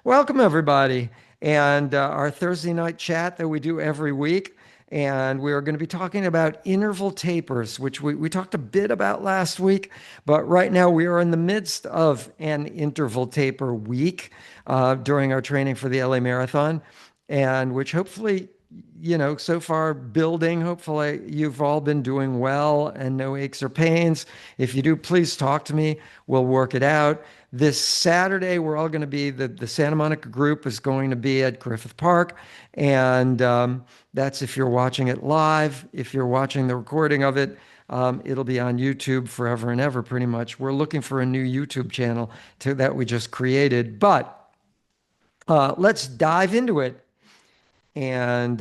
Welcome, everybody, and our Thursday night chat that we do every week. And we are going to be talking about interval tapers, which we talked a bit about last week. But right now, we are in the midst of an interval taper week during our training for the LA Marathon, and which hopefully, so far building. Hopefully, you've all been doing well and no aches or pains. If you do, please talk to me. We'll work it out. This Saturday, we're all going to be, the Santa Monica group is going to be at Griffith Park. And that's if you're watching it live. If you're watching the recording of it, it'll be on YouTube forever and ever, pretty much. We're looking for a new YouTube channel that we just created. But let's dive into it. And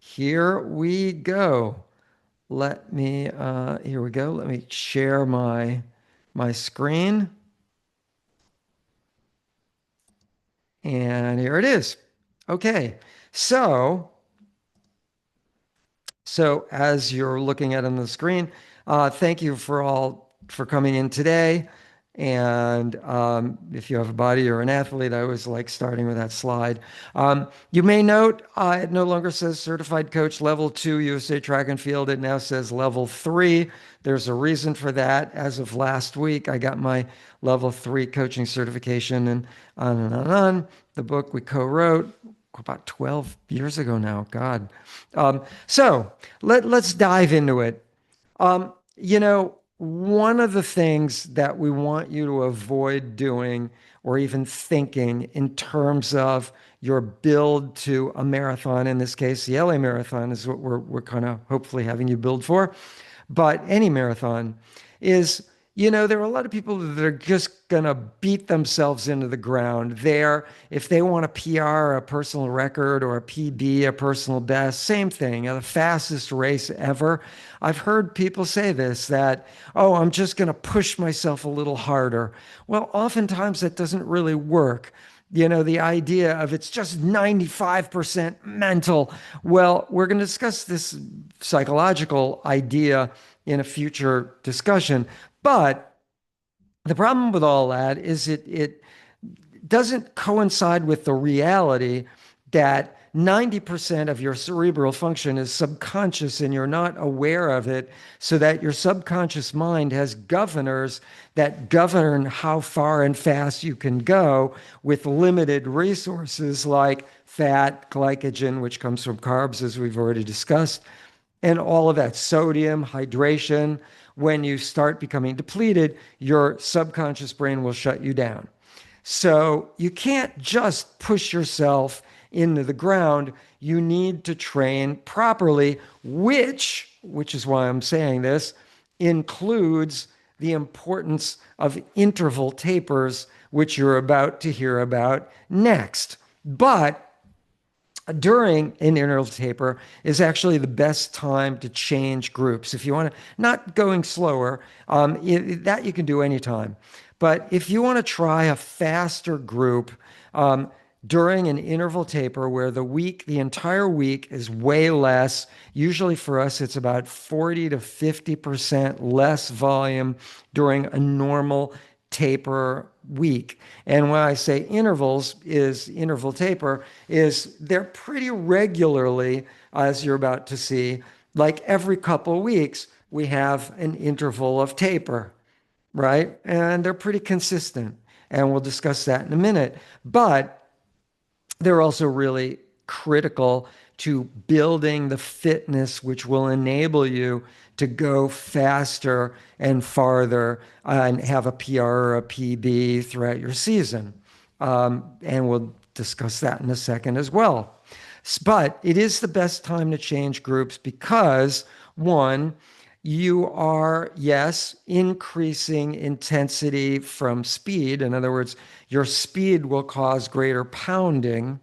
here we go. Here we go. Let me share my screen. And here it is. Okay. So as you're looking at on the screen, thank you for coming in today. And if you have a body or an athlete, I always like starting with that slide. You may note it no longer says certified coach level 2 USA track and field. It now says level 3. There's a reason for that. As of last week, I got my level 3 coaching certification and on and on and on. The book we co-wrote about 12 years ago now. God. So let's dive into it. One of the things that we want you to avoid doing or even thinking in terms of your build to a marathon, in this case, the LA Marathon is what we're kind of hopefully having you build for, but any marathon is, there are a lot of people that are just going to beat themselves into the ground there. If they want a PR, a personal record, or a PB, a personal best, same thing, the fastest race ever. I've heard people say this, that, oh, I'm just going to push myself a little harder. Well, oftentimes that doesn't really work. The idea of it's just 95% mental. Well, we're going to discuss this psychological idea in a future discussion. But the problem with all that is it doesn't coincide with the reality that 90% of your cerebral function is subconscious and you're not aware of it, so that your subconscious mind has governors that govern how far and fast you can go with limited resources like fat, glycogen, which comes from carbs, as we've already discussed, and all of that, sodium, hydration. When you start becoming depleted, your subconscious brain will shut you down. So you can't just push yourself into the ground. You need to train properly, which is why I'm saying this, includes the importance of interval tapers, which you're about to hear about next. But during an interval taper is actually the best time to change groups. If you want to, not going slower, that you can do anytime. But if you want to try a faster group during an interval taper where the entire week is way less, usually for us, it's about 40 to 50% less volume during a normal taper week. And when I say interval taper is they're pretty regularly, as you're about to see, like every couple of weeks, we have an interval of taper, right? And they're pretty consistent. And we'll discuss that in a minute. But they're also really critical to building the fitness which will enable you to go faster and farther and have a PR or a PB throughout your season. And we'll discuss that in a second as well. But it is the best time to change groups because, one, you are, yes, increasing intensity from speed. In other words, your speed will cause greater pounding,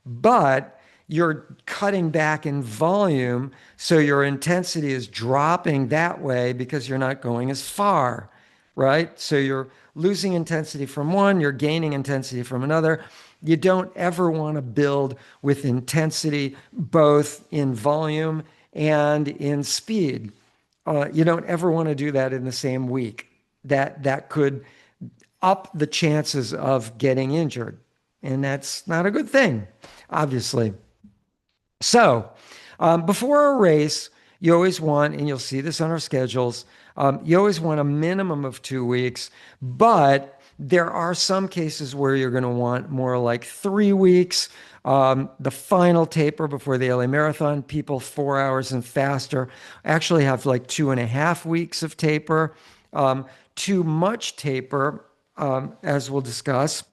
but you're cutting back in volume, so your intensity is dropping that way because you're not going as far, right? So you're losing intensity from one, you're gaining intensity from another. You don't ever want to build with intensity, both in volume and in speed. You don't ever want to do that in the same week. That could up the chances of getting injured. And that's not a good thing, obviously. So, before a race, you always want, and you'll see this on our schedules, you always want a minimum of 2 weeks, but there are some cases where you're going to want more like 3 weeks. The final taper before the LA Marathon, people 4 hours and faster actually have like 2.5 weeks of taper. Too much taper, as we'll discuss,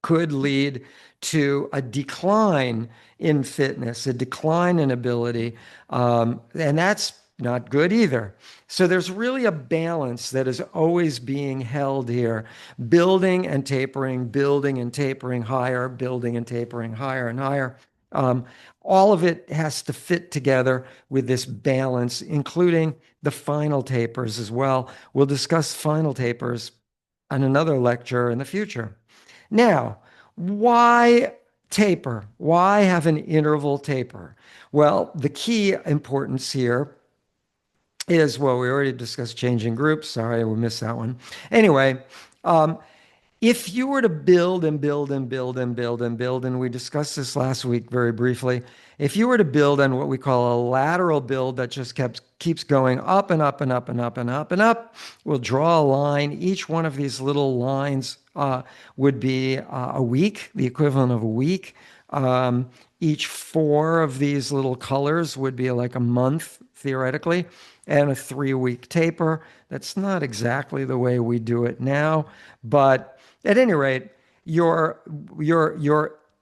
could lead to a decline in fitness, a decline in ability. And that's not good either. So there's really a balance that is always being held here, building and tapering higher, building and tapering higher and higher. Um, all of it has to fit together with this balance, including the final tapers as well. We'll discuss final tapers on another lecture in the future. Now, why taper? Why have an interval taper? Well, the key importance here is, well, we already discussed changing groups. Sorry, we missed that one. Anyway, um, if you were to build and build and build and build and build, and we discussed this last week very briefly, if you were to build on what we call a lateral build that just keeps going up and up and up and up and up and up, we'll draw a line. Each one of these little lines would be a week, the equivalent of a week. Each four of these little colors would be like a month, theoretically, and a 3 week taper. That's not exactly the way we do it now, but at any rate, your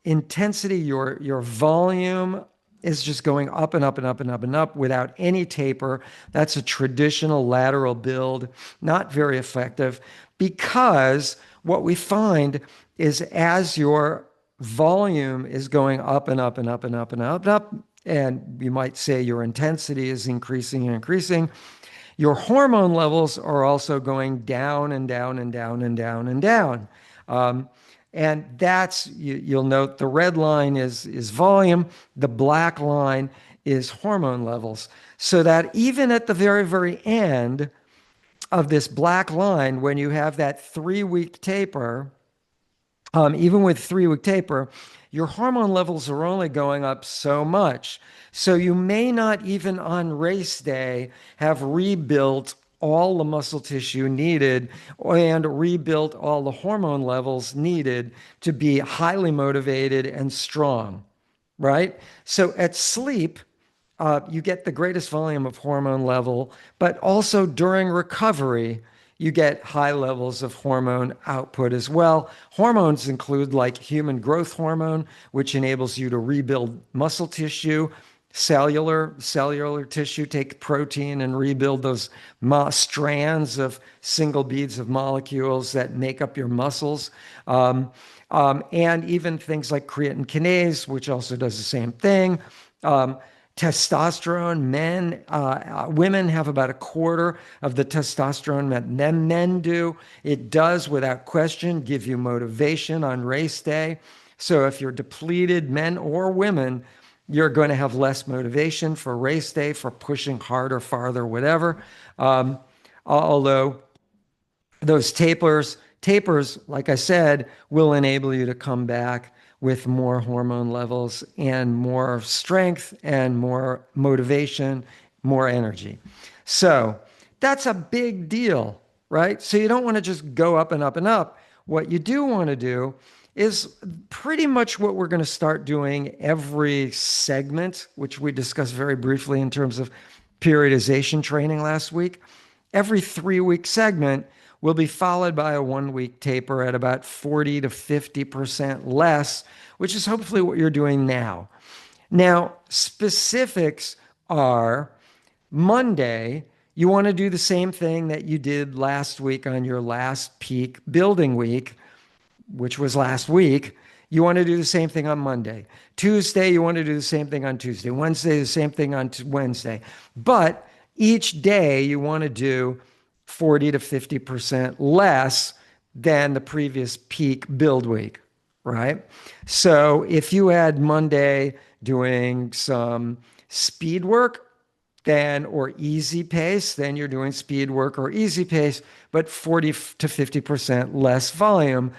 intensity, your volume is just going up and up and up and up and up without any taper. That's a traditional lateral build, not very effective, because what we find is as your volume is going up and up and up and up and up and up, and you might say your intensity is increasing and increasing, your hormone levels are also going down and down and down and down and down. And that's, you'll note the red line is volume, the black line is hormone levels. So that even at the very, very end of this black line, when you have that 3 week taper, even with 3 week taper, your hormone levels are only going up so much. So you may not even on race day have rebuilt all the muscle tissue needed and rebuilt all the hormone levels needed to be highly motivated and strong, right? So at sleep, you get the greatest volume of hormone level, but also during recovery, you get high levels of hormone output as well. Hormones include like human growth hormone, which enables you to rebuild muscle tissue, cellular tissue, take protein and rebuild those strands of single beads of molecules that make up your muscles. And even things like creatine kinase, which also does the same thing. Testosterone, women have about a quarter of the testosterone that men do. It does, without question, give you motivation on race day. So if you're depleted, men or women, you're going to have less motivation for race day, for pushing harder, farther, whatever. Although those tapers, like I said, will enable you to come back with more hormone levels and more strength and more motivation, more energy. So that's a big deal, right? So you don't want to just go up and up and up. What you do want to do is pretty much what we're going to start doing every segment, which we discussed very briefly in terms of periodization training last week. Every 3 week segment will be followed by a 1 week taper at about 40 to 50% less, which is hopefully what you're doing now. Now, specifics are Monday, you want to do the same thing that you did last week on your last peak building week, which was last week. You want to do the same thing on Monday. Tuesday, you want to do the same thing on Tuesday. Wednesday, the same thing on Wednesday. But each day, you want to do 40 to 50% less than the previous peak build week, right? So if you had Monday doing some speed work, then or easy pace, then you're doing speed work or easy pace, but 40 to 50% less volume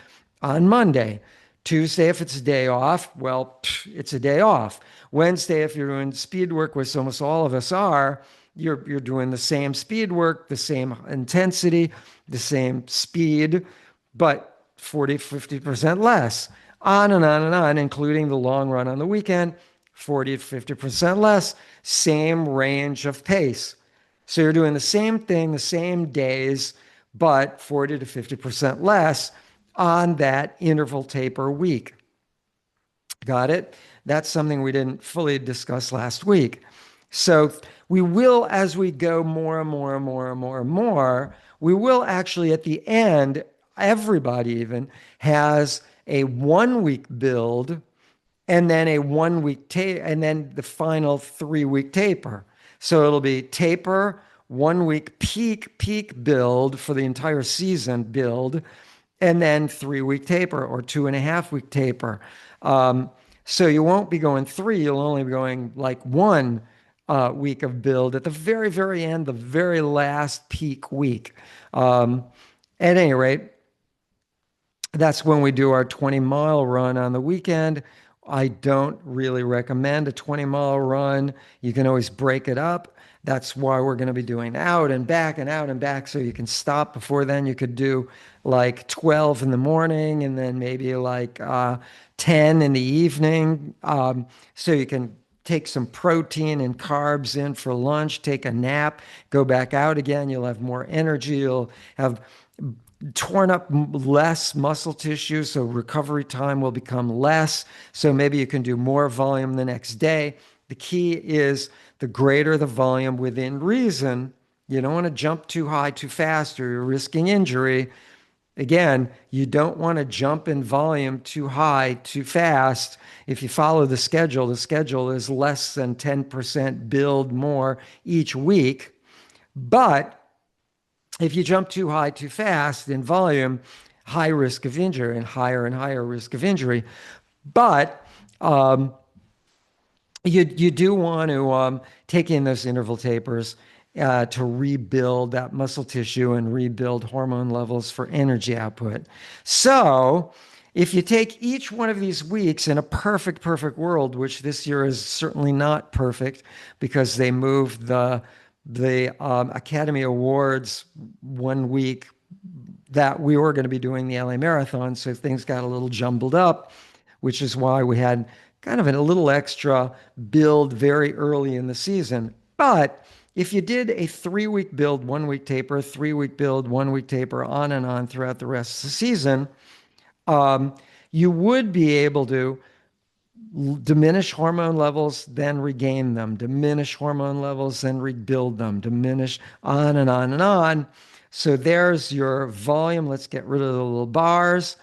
on Monday. Tuesday, if it's a day off, well, it's a day off. Wednesday, if you're doing speed work, which almost all of us are, you're doing the same speed work, the same intensity, the same speed, but 40, 50% less. On and on and on, including the long run on the weekend, 40 to 50% less, same range of pace. So you're doing the same thing, the same days, but 40 to 50% less on that interval taper week. Got it? That's something we didn't fully discuss last week. So we will, as we go more and more and more and more and more, we will actually at the end, everybody even has a 1 week build and then a 1 week taper, and then the final 3 week taper. So it'll be taper, 1 week peak build for the entire season build, and then 3 week taper or 2.5 week taper. So you won't be going three, you'll only be going like 1 week of build at the very, very end, the very last peak week. At any rate, that's when we do our 20-mile run on the weekend. I don't really recommend a 20-mile run. You can always break it up. That's why we're going to be doing out and back and out and back so you can stop. Before then, you could do like 12 in the morning and then maybe like 10 in the evening. So you can take some protein and carbs in for lunch, take a nap, go back out again. You'll have more energy. You'll have torn up less muscle tissue, so recovery time will become less. So maybe you can do more volume the next day. The key is the greater the volume within reason. You don't want to jump too high too fast or you're risking injury. Again, you don't want to jump in volume too high too fast. If you follow the schedule is less than 10% build more each week. But if you jump too high too fast in volume, high risk of injury and higher risk of injury. But you do want to take in those interval tapers to rebuild that muscle tissue and rebuild hormone levels for energy output. So if you take each one of these weeks in a perfect world, which this year is certainly not perfect because they moved the Academy Awards 1 week that we were going to be doing the LA Marathon. So things got a little jumbled up, which is why we had kind of a little extra build very early in the season. But if you did a 3 week build, 1 week taper, 3 week build, 1 week taper, on and on throughout the rest of the season, you would be able to diminish hormone levels, then regain them, diminish hormone levels, then rebuild them, diminish on and on and on. So there's your volume. Let's get rid of the little bars.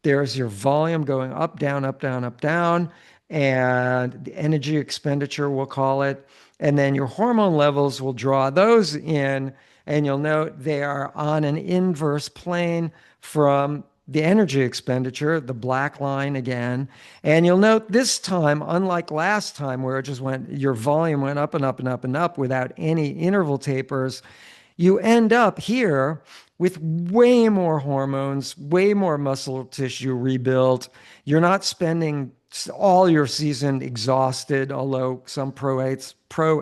There's your volume going up, down, up, down, up, down, and the energy expenditure, we'll call it. And then your hormone levels will draw those in, and you'll note they are on an inverse plane from the energy expenditure, the black line again. And you'll note this time, unlike last time where it just went, your volume went up and up and up and up without any interval tapers, you end up here with way more hormones, way more muscle tissue rebuilt. You're not spending all your season exhausted, although some pro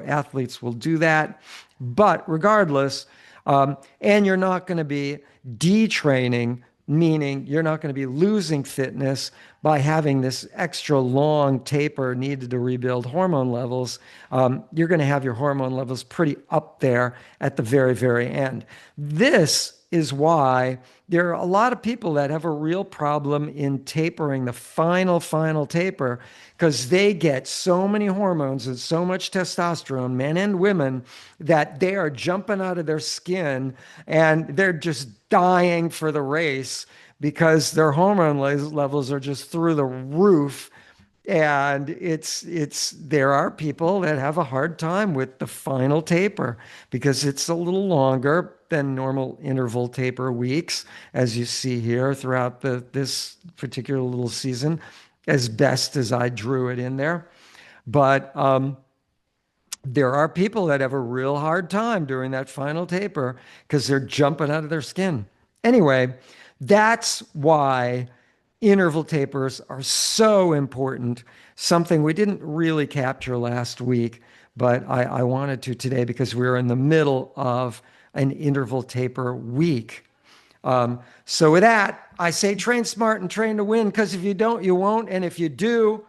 athletes will do that. But regardless, and you're not going to be detraining, meaning you're not going to be losing fitness by having this extra long taper needed to rebuild hormone levels. You're going to have your hormone levels pretty up there at the very, very end. This is why there are a lot of people that have a real problem in tapering the final taper because they get so many hormones and so much testosterone, men and women, that they are jumping out of their skin and they're just dying for the race because their hormone levels are just through the roof. And there are people that have a hard time with the final taper because it's a little longer than normal interval taper weeks, as you see here throughout this particular little season, as best as I drew it in there. But there are people that have a real hard time during that final taper because they're jumping out of their skin. Anyway, that's why interval tapers are so important, something we didn't really capture last week, but I wanted to today because we're in the middle of an interval taper week. So with that, I say train smart and train to win, because if you don't, you won't. And if you do,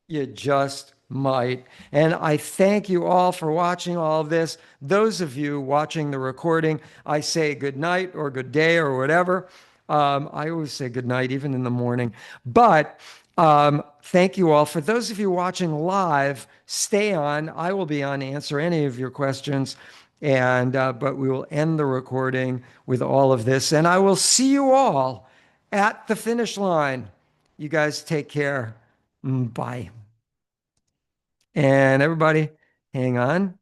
you just might. And I thank you all for watching all of this. Those of you watching the recording, I say good night or good day or whatever. I always say good night, even in the morning. But thank you all. For those of you watching live, stay on. I will be on to answer any of your questions. And but we will end the recording with all of this. And I will see you all at the finish line. You guys take care. Bye. And everybody, hang on.